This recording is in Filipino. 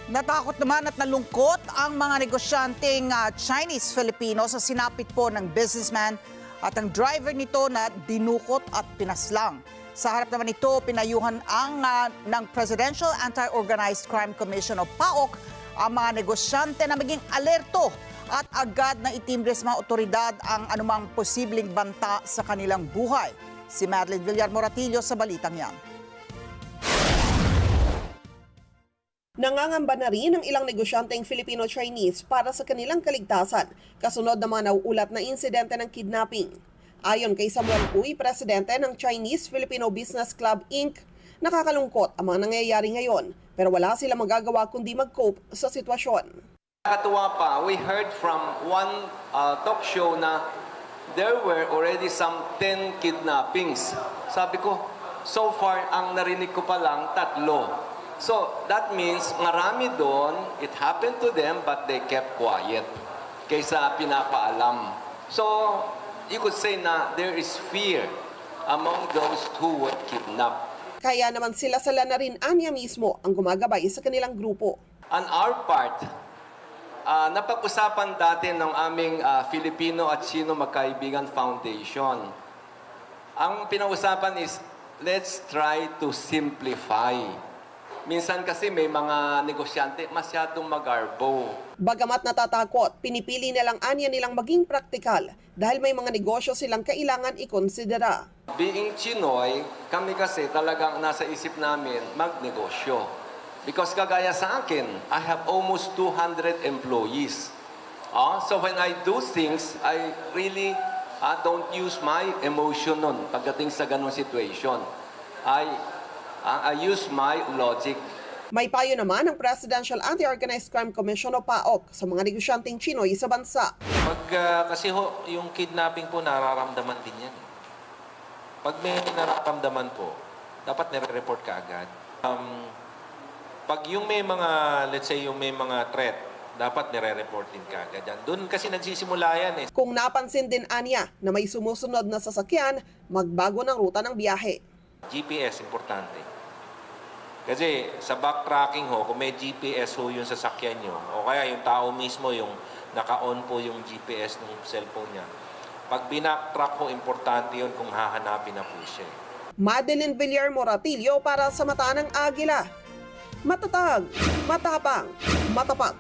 Natakot naman at nalungkot ang mga negosyanteng Chinese-Filipino sa sinapit po ng businessman at ang driver nito na dinukot at pinaslang. Sa harap naman ito, pinayuhan ng Presidential Anti-Organized Crime Commission o PAOK ang mga negosyante na maging alerto at agad na itimbre sa mga otoridad ang anumang posibleng banta sa kanilang buhay. Si Madeline Villar Moratillo sa balitang yan. Nangangamba na rin ang ilang negosyanteng Filipino-Chinese para sa kanilang kaligtasan kasunod ng mga nauulat na insidente ng kidnapping. Ayon kay Samuel Uy, presidente ng Chinese-Filipino Business Club Inc., nakakalungkot ang mga nangyayari ngayon pero wala silang magagawa kundi mag-cope sa sitwasyon. Nakakatuwa pa, we heard from one talk show na there were already some 10 kidnappings. Sabi ko, so far ang narinig ko pa lang 3. So, that means marami doon, it happened to them but they kept quiet kaysa pinapaalam. So, you could say na there is fear among those who were kidnapped. Kaya naman sila na rin anya mismo ang gumagabay sa kanilang grupo. On our part, napag-usapan dati ng aming Filipino at Sino Magkaibigan Foundation. Ang pinag-usapan is, let's try to simplify. Minsan kasi may mga negosyante masyadong magarbo. Bagamat natatakot, pinipili nilang anya nilang maging praktikal dahil may mga negosyo silang kailangan ikonsidera. Being Chinoy, kami kasi talagang nasa isip namin magnegosyo. Because kagaya sa akin, I have almost 200 employees. So when I do things, I really don't use my emotion nun pagdating sa ganong situation. I use my logic. May payo naman ng Presidential Anti-Organized Crime Commission o PAOK sa mga negosyanteng Chinoy sa bansa. Kasi yung kidnapping po nararamdaman din yan. Pag may nararamdaman po, dapat nire-report ka agad. Pag yung may mga, let's say yung may mga threat, dapat nire-report din ka agad yan. Doon kasi nagsisimula yan eh. Kung napansin din anya na may sumusunod na sasakyan, magbago ng ruta ng biyahe. GPS, importante. Kasi sa backtracking ho, kung may GPS ho yung sasakyan nyo, o kaya yung tao mismo yung naka-on po yung GPS ng cellphone niya, pag binacktrack ho, importante yun kung hahanapin na po siya. Madeline Villar Moratillo para sa Mata ng Agila. Matatag, matapang, matapat.